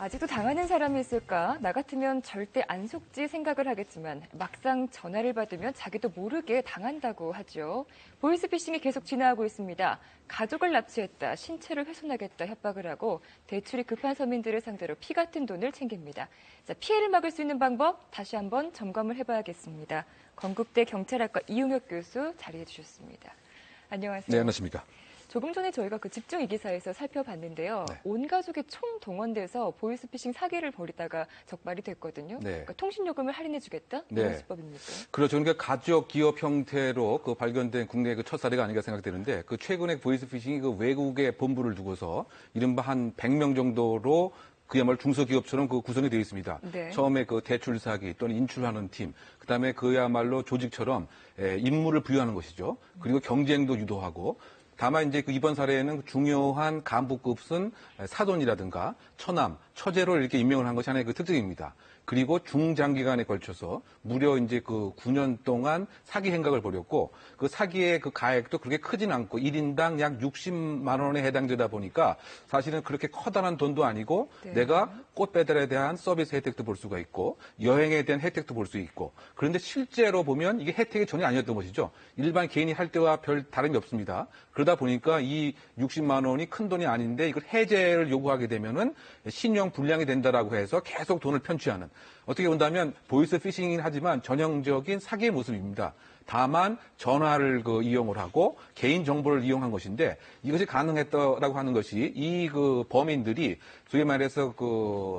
아직도 당하는 사람이 있을까? 나 같으면 절대 안 속지 생각을 하겠지만 막상 전화를 받으면 자기도 모르게 당한다고 하죠. 보이스피싱이 계속 진화하고 있습니다. 가족을 납치했다, 신체를 훼손하겠다 협박을 하고 대출이 급한 서민들을 상대로 피 같은 돈을 챙깁니다. 자, 피해를 막을 수 있는 방법 다시 한번 점검을 해봐야겠습니다. 건국대 경찰학과 이용혁 교수 자리해 주셨습니다. 안녕하세요. 네, 안녕하십니까. 조금 전에 저희가 그 집중 이 기사에서 살펴봤는데요. 네. 온 가족이 총동원돼서 보이스피싱 사기를 벌이다가 적발이 됐거든요. 네. 그러니까 통신요금을 할인해주겠다? 네. 이런 수법입니까? 그렇죠. 그러니까 가족 기업 형태로 발견된 국내 첫 사례가 아닌가 생각되는데 최근에 보이스피싱이 외국에 본부를 두고서 이른바 한 100명 정도로 그야말로 중소기업처럼 구성이 되어 있습니다. 네. 처음에 대출 사기 또는 인출하는 팀, 그다음에 그야말로 조직처럼 임무를 부여하는 것이죠. 그리고 경쟁도 유도하고. 다만 이제 이번 사례에는 중요한 간부급은 사돈이라든가 처남, 처제로 이렇게 임명을 한 것이 하나의 특징입니다. 그리고 중장기간에 걸쳐서 무려 이제 9년 동안 사기 행각을 벌였고 그 사기의 가액도 그렇게 크진 않고 1인당 약 60만 원에 해당되다 보니까 사실은 그렇게 커다란 돈도 아니고 네. 내가 꽃 배달에 대한 서비스 혜택도 볼 수가 있고 여행에 대한 혜택도 볼 수 있고 그런데 실제로 보면 이게 혜택이 전혀 아니었던 것이죠. 일반 개인이 할 때와 별 다름이 없습니다. 그러다 보니까 이 60만 원이 큰 돈이 아닌데 이걸 해제를 요구하게 되면은 신용 불량이 된다라고 해서 계속 돈을 편취하는 어떻게 본다면 보이스피싱이긴 하지만 전형적인 사기의 모습입니다. 다만 전화를 이용을 하고 개인 정보를 이용한 것인데 이것이 가능했다라고 하는 것이 이 범인들이 소위 말해서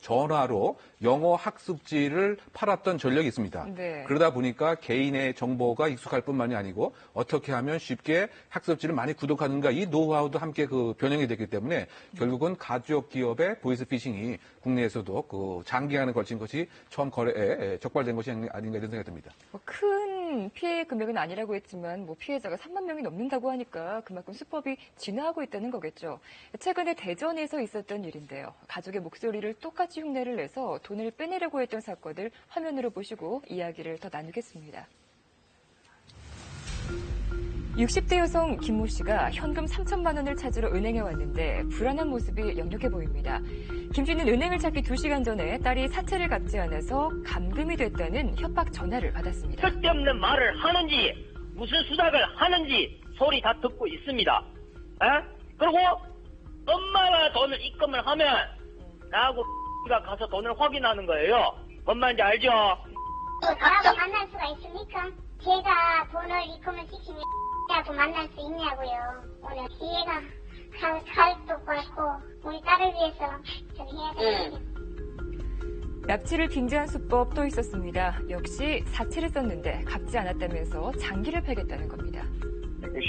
전화로 영어 학습지를 팔았던 전력이 있습니다. 네. 그러다 보니까 개인의 정보가 익숙할 뿐만이 아니고 어떻게 하면 쉽게 학습지를 많이 구독하는가 이 노하우도 함께 변형이 됐기 때문에 결국은 가족 기업의 보이스피싱이 국내에서도 장기간에 걸친 것이 처음 거래에 적발된 것이 아닌가 이런 생각이 듭니다. 큰 피해 금액은 아니라고 했지만 피해자가 3만 명이 넘는다고 하니까 그만큼 수법이 진화하고 있다는 거겠죠. 최근에 대전에서 있었던 일인데요. 가족의 목소리를 똑같이 흉내를 내서 돈을 빼내려고 했던 사건을 화면으로 보시고 이야기를 더 나누겠습니다. 60대 여성 김모 씨가 현금 3천만 원을 찾으러 은행에 왔는데 불안한 모습이 역력해 보입니다. 김 씨는 은행을 찾기 2시간 전에 딸이 사채를 갚지 않아서 감금이 됐다는 협박 전화를 받았습니다. 쓸데없는 말을 하는지 무슨 수작을 하는지 소리 다 듣고 있습니다. 그리고 엄마가 돈을 입금을 하면 나하고 가 가서 돈을 확인하는 거예요. 뭔 말인지 알죠? 저라도 만날 수가 있습니까? 제가 돈을 입금을 시키면 라도 만날 수 있냐고요. 오늘 기회가 갈도 같고 우리 딸을 위해서 좀 해야 되겠네요. 납치를 빙자한 수법 또 있었습니다. 역시 사채를 썼는데 갚지 않았다면서 장기를 패겠다는 겁니다.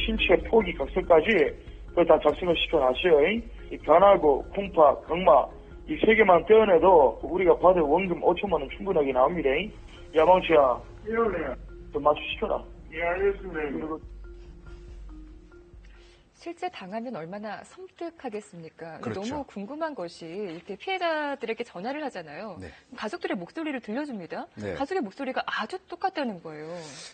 신체 포기 각서까지 그걸 다 작성을 시켜놨어요. 이 변하고 콩파, 강마 이 3개만 떼어내도 우리가 받을 원금 5천만 원 충분하게 나옵니다. 야망치야, 좀 맞추시켜라. 예, 알겠습니다. 그리고 실제 당하면 얼마나 섬뜩하겠습니까? 그렇죠. 너무 궁금한 것이 이렇게 피해자들에게 전화를 하잖아요. 네. 가족들의 목소리를 들려줍니다. 네. 가족의 목소리가 아주 똑같다는 거예요.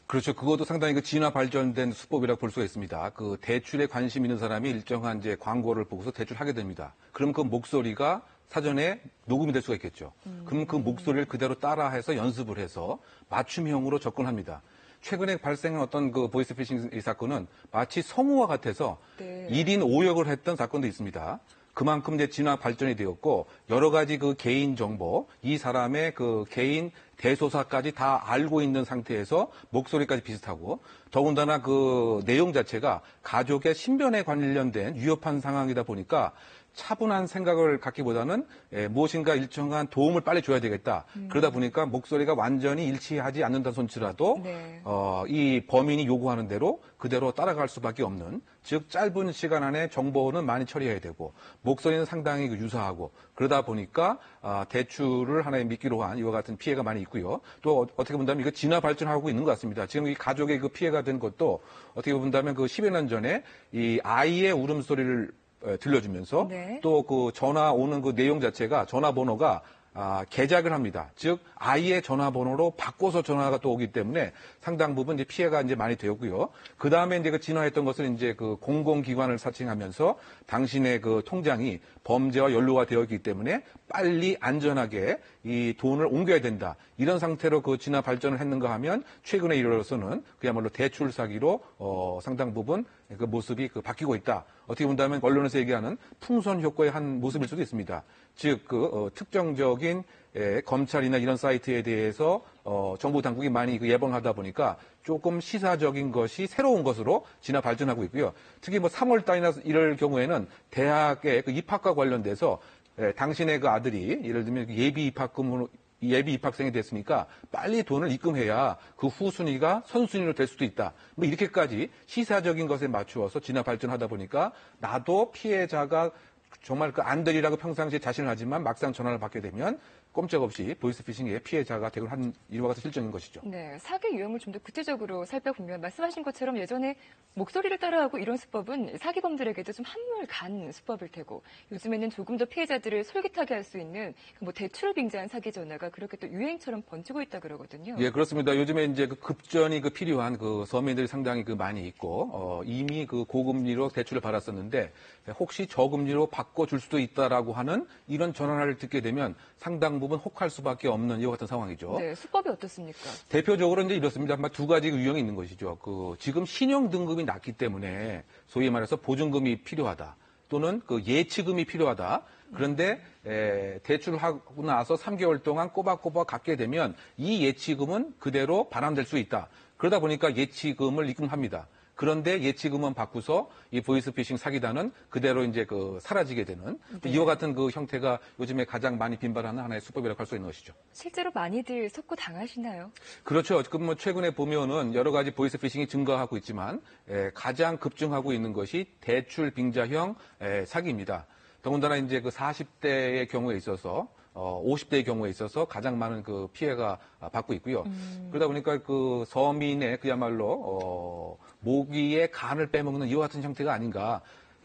그렇죠. 그것도 상당히 진화 발전된 수법이라고 볼 수가 있습니다. 대출에 관심 있는 사람이 일정한 이제 광고를 보고서 대출하게 됩니다. 그럼 그 목소리가 사전에 녹음이 될 수가 있겠죠. 그럼 그 목소리를 그대로 따라해서 연습을 해서 맞춤형으로 접근합니다. 최근에 발생한 어떤 보이스피싱 이 사건은 마치 성우와 같아서 네. 1인 5역을 했던 사건도 있습니다. 그만큼 이제 진화 발전이 되었고 여러 가지 개인 정보, 이 사람의 개인 대소사까지 다 알고 있는 상태에서 목소리까지 비슷하고 더군다나 내용 자체가 가족의 신변에 관련된 위협한 상황이다 보니까 차분한 생각을 갖기보다는 무엇인가 일정한 도움을 빨리 줘야 되겠다. 그러다 보니까 목소리가 완전히 일치하지 않는다 손치라도 네. 이 범인이 요구하는 대로 그대로 따라갈 수밖에 없는 즉 짧은 시간 안에 정보는 많이 처리해야 되고 목소리는 상당히 유사하고 그러다 보니까 대출을 하나의 미끼로 한 이와 같은 피해가 많이 있고요. 또 어떻게 본다면 이거 진화 발전하고 있는 것 같습니다. 지금 이 가족의 피해가 된 것도 어떻게 본다면 10여 년 전에 이 아이의 울음소리를 들려주면서 네. 또 전화 오는 내용 자체가 전화번호가 개작을 합니다. 즉 아이의 전화번호로 바꿔서 전화가 또 오기 때문에 상당 부분 이제 피해가 이제 많이 되었고요. 그 다음에 이제 진화했던 것은 이제 공공기관을 사칭하면서 당신의 통장이 범죄와 연루가 되어 있기 때문에 빨리 안전하게 이 돈을 옮겨야 된다. 이런 상태로 그 진화 발전을 했는가 하면 최근에 이르러서는 그야말로 대출 사기로 상당 부분 그 모습이 바뀌고 있다. 어떻게 본다면 언론에서 얘기하는 풍선 효과의 한 모습일 수도 있습니다. 즉 특정적인 검찰이나 이런 사이트에 대해서 정부 당국이 많이 예방하다 보니까 조금 시사적인 것이 새로운 것으로 진화 발전하고 있고요. 특히 3월 달이나 이럴 경우에는 대학의 입학과 관련돼서 당신의 그 아들이 예를 들면 예비 입학생이 됐으니까 빨리 돈을 입금해야 그 후순위가 선순위로 될 수도 있다. 이렇게까지 시사적인 것에 맞추어서 진화 발전하다 보니까 나도 피해자가 정말 안 되리라고 평상시에 자신을 하지만 막상 전화를 받게 되면 꼼짝없이 보이스피싱의 피해자가 되고 한 이와 같은 실정인 것이죠. 네, 사기 유형을 좀 더 구체적으로 살펴보면 말씀하신 것처럼 예전에 목소리를 따라하고 이런 수법은 사기범들에게도 좀 한물 간 수법일 테고 요즘에는 조금 더 피해자들을 솔깃하게 할 수 있는 대출을 빙자한 사기 전화가 그렇게 또 유행처럼 번지고 있다 그러거든요. 예, 그렇습니다. 요즘에 이제 급전이 필요한 서민들이 상당히 많이 있고 이미 고금리로 대출을 받았었는데 혹시 저금리로 바꿔줄 수도 있다라고 하는 이런 전화를 듣게 되면 상당 부분 혹할 수밖에 없는 이와 같은 상황이죠. 네, 수법이 어떻습니까? 대표적으로 이제 이렇습니다. 두 가지 유형이 있는 것이죠. 지금 신용 등급이 낮기 때문에 소위 말해서 보증금이 필요하다. 또는 예치금이 필요하다. 그런데 대출을 하고 나서 3개월 동안 꼬박꼬박 갚게 되면 이 예치금은 그대로 반환될 수 있다. 그러다 보니까 예치금을 입금합니다. 그런데 예치금은 바꾸서 이 보이스피싱 사기단은 그대로 이제 사라지게 되는 네. 이와 같은 형태가 요즘에 가장 많이 빈발하는 하나의 수법이라고 할 수 있는 것이죠. 실제로 많이들 속고 당하시나요? 그렇죠. 지금 최근에 보면은 여러 가지 보이스피싱이 증가하고 있지만 가장 급증하고 있는 것이 대출 빙자형 사기입니다. 더군다나 이제 40대의 경우에 있어서 50대의 경우에 있어서 가장 많은 피해가 받고 있고요. 그러다 보니까 서민의 그야말로 모기의 간을 빼먹는 이와 같은 형태가 아닌가.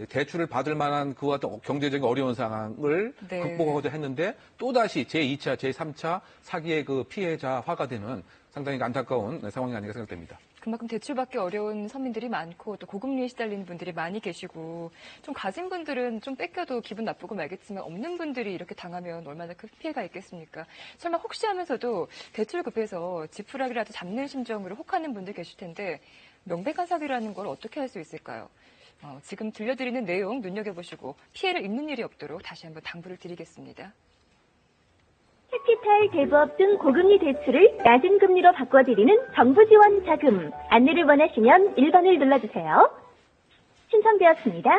대출을 받을 만한 그와 같은 경제적인 어려운 상황을 네. 극복하고자 했는데 또다시 제2차, 제3차 사기의 피해자화가 되는 상당히 안타까운 상황이 아닌가 생각됩니다. 그만큼 대출받기 어려운 서민들이 많고 또 고금리에 시달리는 분들이 많이 계시고 좀 가진 분들은 좀 뺏겨도 기분 나쁘고 말겠지만 없는 분들이 이렇게 당하면 얼마나 큰 피해가 있겠습니까? 설마 혹시 하면서도 대출 급해서 지푸라기라도 잡는 심정으로 혹하는 분들 계실 텐데 명백한 사기라는 걸 어떻게 할 수 있을까요? 지금 들려드리는 내용 눈여겨보시고 피해를 입는 일이 없도록 다시 한번 당부를 드리겠습니다. 캐피탈, 대부업 등 고금리 대출을 낮은 금리로 바꿔드리는 정부 지원 자금. 안내를 원하시면 1번을 눌러주세요. 신청되었습니다.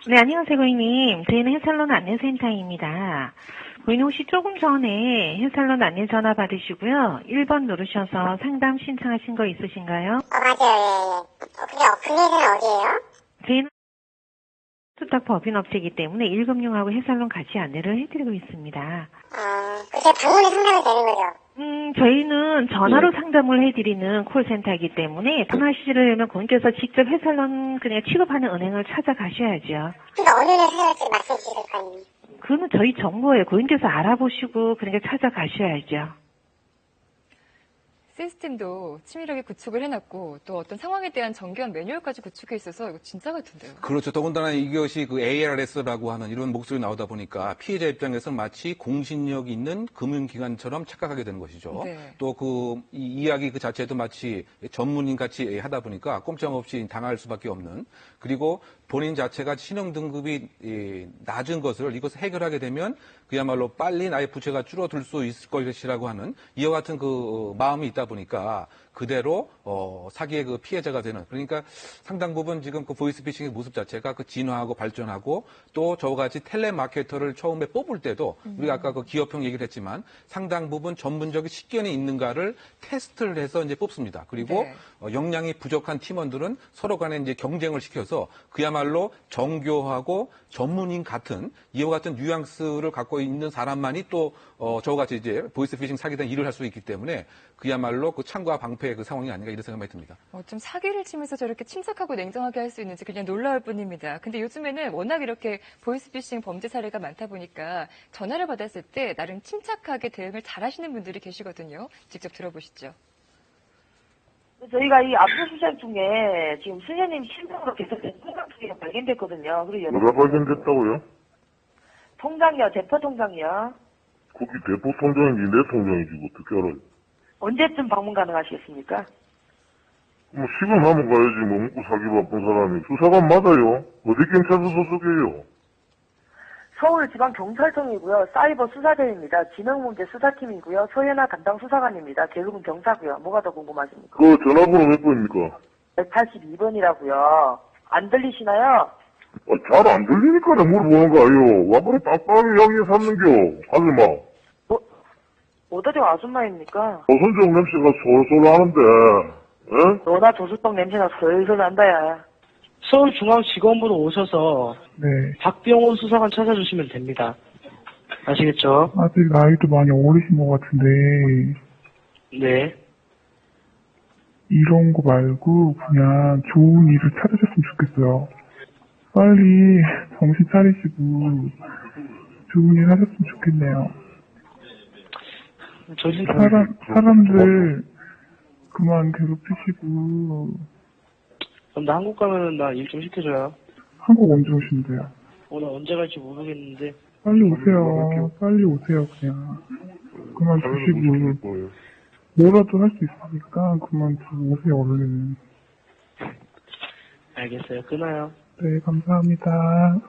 네, 안녕하세요, 고객님. 저희는 해살론 안내센터입니다. 고객님 혹시 조금 전에 해살론 안내 전화 받으시고요. 1번 누르셔서 상담 신청하신 거 있으신가요? 맞아요. 근데 금액은 어디예요? 저희는 수탁 법인업체이기 때문에 1금융하고 해살론 같이 안내를 해드리고 있습니다. 그게 방문에 상담이 되는 거죠? 저희는 전화로 상담을 해드리는 콜센터이기 때문에 전화하시려면 고객님께서 직접 해살론 그냥 취급하는 은행을 찾아가셔야죠. 그러니까 어느 날 찾아갈지 말씀해 주실 거 아니에요? 그거는 저희 정보예요. 고객님께서 알아보시고 그러니까 찾아가셔야죠. 시스템도 치밀하게 구축을 해놨고 또 어떤 상황에 대한 정교한 매뉴얼까지 구축해 있어서 이거 진짜 같은데요. 그렇죠. 더군다나 이것이 ARS라고 하는 이런 목소리 나오다 보니까 피해자 입장에서 마치 공신력 있는 금융기관처럼 착각하게 되는 것이죠. 네. 또 이 이야기 자체도 마치 전문인 같이 하다 보니까 꼼짝없이 당할 수밖에 없는, 그리고 본인 자체가 신용 등급이 낮은 것을 이것을 해결하게 되면 그야말로 빨리 나의 부채가 줄어들 수 있을 것이라고 하는 이와 같은 마음이 있다 보니까 그대로 사기의 피해자가 되는, 그러니까 상당 부분 지금 보이스피싱의 모습 자체가 진화하고 발전하고, 또 저와 같이 텔레마케터를 처음에 뽑을 때도 우리가 아까 기업형 얘기를 했지만 상당 부분 전문적인 식견이 있는가를 테스트를 해서 이제 뽑습니다. 그리고 네. 역량이 부족한 팀원들은 서로 간에 이제 경쟁을 시켜서 그야말로 정교하고 전문인 같은 이와 같은 뉘앙스를 갖고 있는 사람만이 또 저와 같이 이제 보이스피싱 사기단 일을 할 수 있기 때문에 그야말로 창과 방패의 상황이 아닌가 이런 생각이 듭니다. 좀 사기를 치면서 저렇게 침착하고 냉정하게 할 수 있는지 그냥 놀라울 뿐입니다. 근데 요즘에는 워낙 이렇게 보이스피싱 범죄 사례가 많다 보니까 전화를 받았을 때 나름 침착하게 대응을 잘하시는 분들이 계시거든요. 직접 들어보시죠. 저희가 이 압수수색 중에 지금 수녀님 실명으로 계속된 통장투기가 발견됐거든요. 그리고 뭐가 발견됐다고요? 통장이요, 대포 통장이요. 거기 대포 통장인지 내 통장인지 어떻게 알아요? 언제쯤 방문 가능하시겠습니까? 뭐 시간 하면 가야지. 뭐 먹고 살기 바쁜 사람이. 수사관 맞아요. 어디 경찰서 소속이에요? 서울지방경찰청이고요. 사이버 수사대입니다. 지능문제 수사팀이고요. 서현아 담당 수사관입니다. 계급은 경사고요. 뭐가 더 궁금하십니까? 그 전화번호 몇 번입니까? 182번이라고요. 안 들리시나요? 잘 안 들리니까 내가 물어보는 거 아니요. 와버려 빡빡하게 이야기해 삼는겨. 하지마. 어디가 아줌마입니까? 조선족 냄새가 솔솔 하는데, 에? 너나 조수떡 냄새가 슬슬 난다야. 서울중앙지검부로 오셔서 네. 박병호 수사관 찾아주시면 됩니다. 아시겠죠? 아직 나이도 많이 어리신 것 같은데, 네. 이런 거 말고 그냥 좋은 일을 찾으셨으면 좋겠어요. 빨리 정신 차리시고 좋은 일 하셨으면 좋겠네요. 사람들 그만 괴롭히시고. 그럼 나 한국 가면은 나 일 좀 시켜줘요. 한국 언제 오신대요? 오늘 언제 갈지 모르겠는데. 빨리 오세요. 빨리 오세요, 그냥. 그만 두시고. 뭐라도 할 수 있으니까 그만 두고 오세요, 얼른. 알겠어요. 끊어요. 네, 감사합니다.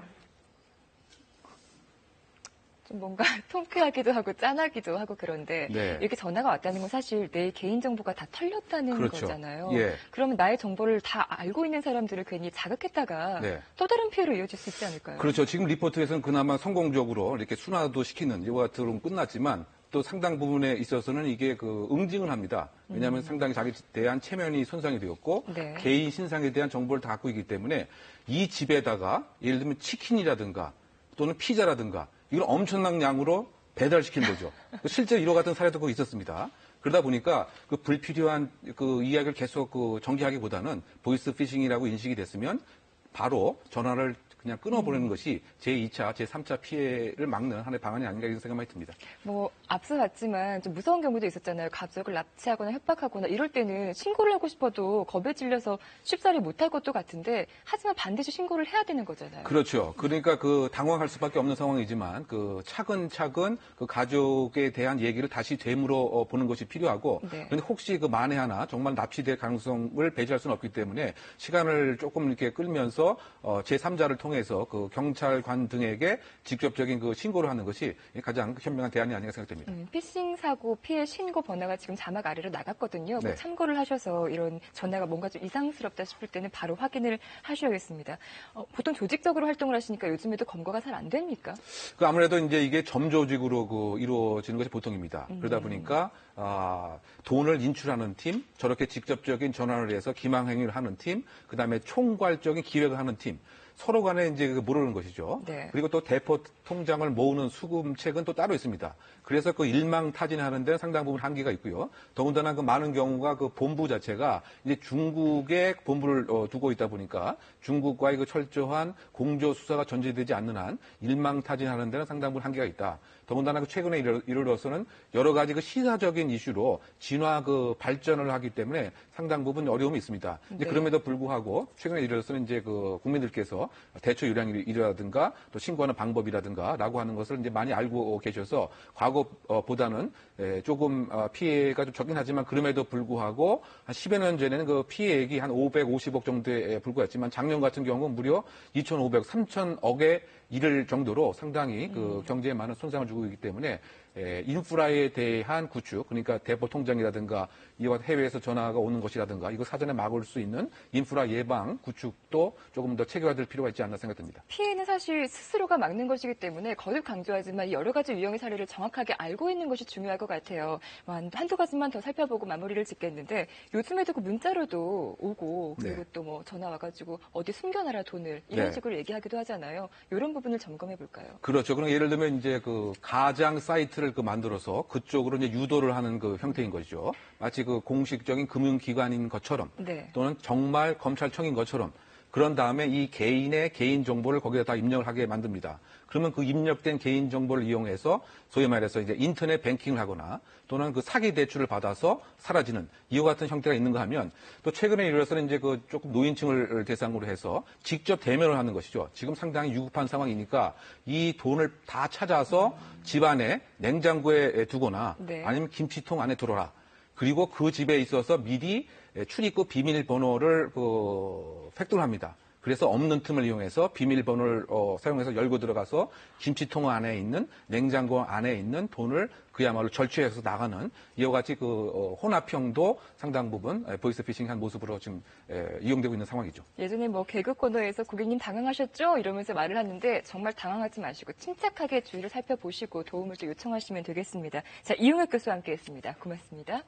좀 뭔가 통쾌하기도 하고 짠하기도 하고 그런데 네. 이렇게 전화가 왔다는 건 사실 내 개인정보가 다 털렸다는 그렇죠. 거잖아요. 예. 그러면 나의 정보를 다 알고 있는 사람들을 괜히 자극했다가 네. 또 다른 피해로 이어질 수 있지 않을까요? 그렇죠. 지금 리포트에서는 그나마 성공적으로 이렇게 순화도 시키는 이와 같은 끝났지만 또 상당 부분에 있어서는 이게 그 응징을 합니다. 왜냐하면 상당히 자기에 대한 체면이 손상이 되었고 네. 개인 신상에 대한 정보를 다 갖고 있기 때문에 이 집에다가 예를 들면 치킨이라든가 또는 피자라든가 이걸 엄청난 양으로 배달시킨 거죠. 실제로 이와 같은 사례도 거기 있었습니다. 그러다 보니까 그 불필요한 그 이야기를 계속 그 전개하기보다는 보이스 피싱이라고 인식이 됐으면 바로 전화를 그냥 끊어버리는 것이 제2차, 제3차 피해를 막는 하나의 방안이 아닌가 이런 생각이 듭니다. 뭐 앞서 봤지만 좀 무서운 경우도 있었잖아요. 가족을 납치하거나 협박하거나 이럴 때는 신고를 하고 싶어도 겁에 질려서 쉽사리 못할 것도 같은데 하지만 반드시 신고를 해야 되는 거잖아요. 그렇죠. 그러니까 그 당황할 수밖에 없는 상황이지만 그 차근차근 그 가족에 대한 얘기를 다시 되물어 보는 것이 필요하고 네. 그런데 혹시 그 만에 하나 정말 납치될 가능성을 배제할 수는 없기 때문에 시간을 조금 이렇게 끌면서 제3자를 통해서 그 경찰관 등에게 직접적인 그 신고를 하는 것이 가장 현명한 대안이 아닌가 생각됩니다. 피싱 사고 피해 신고 번호가 지금 자막 아래로 나갔거든요. 네. 참고를 하셔서 이런 전화가 뭔가 좀 이상스럽다 싶을 때는 바로 확인을 하셔야겠습니다. 보통 조직적으로 활동을 하시니까 요즘에도 검거가 잘 안 됩니까? 그 아무래도 이제 이게 점조직으로 그 이루어지는 것이 보통입니다. 그러다 보니까 돈을 인출하는 팀, 저렇게 직접적인 전화를 해서 기망행위를 하는 팀, 그다음에 총괄적인 기획을 하는 팀. 서로 간에 이제 모르는 것이죠. 네. 그리고 또 대포 통장을 모으는 수금책은 또 따로 있습니다. 그래서 그 일망타진하는 데는 상당 부분 한계가 있고요. 더군다나 그 많은 경우가 그 본부 자체가 이제 중국에 본부를 두고 있다 보니까 중국과의 그 철저한 공조 수사가 전제되지 않는 한 일망타진하는 데는 상당 부분 한계가 있다. 더군다나 그 최근에 이르러서는 여러 가지 그 시사적인 이슈로 진화 그 발전을 하기 때문에 상당 부분 어려움이 있습니다. 이제 네. 그럼에도 불구하고 최근에 이르러서는 이제 그 국민들께서 대처 요령이라든가 또 신고하는 방법이라든가라고 하는 것을 이제 많이 알고 계셔서 과거보다는 조금 피해가 좀 적긴 하지만 그럼에도 불구하고 한 10여 년 전에는 그 피해액이 한 550억 정도에 불과했지만 작년 같은 경우는 무려 2,500, 3,000억에 이를 정도로 상당히 그 경제에 많은 손상을 주고 있기 때문에 인프라에 대한 구축, 그러니까 대포 통장이라든가 이와 해외에서 전화가 오는 것이라든가 이거 사전에 막을 수 있는 인프라 예방 구축도 조금 더 체계화될 필요가 있지 않나 생각됩니다. 피해는 사실 스스로가 막는 것이기 때문에 거듭 강조하지만 여러 가지 유형의 사례를 정확하게 알고 있는 것이 중요할 것 같아요. 한두 가지만 더 살펴보고 마무리를 짓겠는데 요즘에도 그 문자로도 오고 그리고 네. 또 뭐 전화 와가지고 어디 숨겨놔라 돈을 이런 네. 식으로 얘기하기도 하잖아요. 이런 부분을 점검해 볼까요? 그렇죠. 그럼 예를 들면 이제 그 가장 사이트를 그 만들어서 그쪽으로 이제 유도를 하는 그 형태인 거죠. 마치 그 공식적인 금융기관인 것처럼 네. 또는 정말 검찰청인 것처럼 그런 다음에 이 개인의 개인 정보를 거기다 다 입력을 하게 만듭니다. 그러면 그 입력된 개인 정보를 이용해서 소위 말해서 이제 인터넷 뱅킹을 하거나 또는 그 사기 대출을 받아서 사라지는 이와 같은 형태가 있는가 하면 또 최근에 이르러서는 이제 그 조금 노인층을 대상으로 해서 직접 대면을 하는 것이죠. 지금 상당히 유급한 상황이니까 이 돈을 다 찾아서 집안에 냉장고에 두거나 네. 아니면 김치통 안에 들어라. 그리고 그 집에 있어서 미리 출입국 비밀번호를 획득합니다. 그래서 없는 틈을 이용해서 비밀번호를 사용해서 열고 들어가서 김치통 안에 있는 냉장고 안에 있는 돈을 그야말로 절취해서 나가는 이와 같이 혼합형도 상당 부분 보이스피싱한 모습으로 지금 이용되고 있는 상황이죠. 예전에 뭐 개그 코너에서 고객님 당황하셨죠? 이러면서 말을 하는데 정말 당황하지 마시고 침착하게 주위를 살펴보시고 도움을 또 요청하시면 되겠습니다. 자, 이용혁 교수와 함께했습니다. 고맙습니다.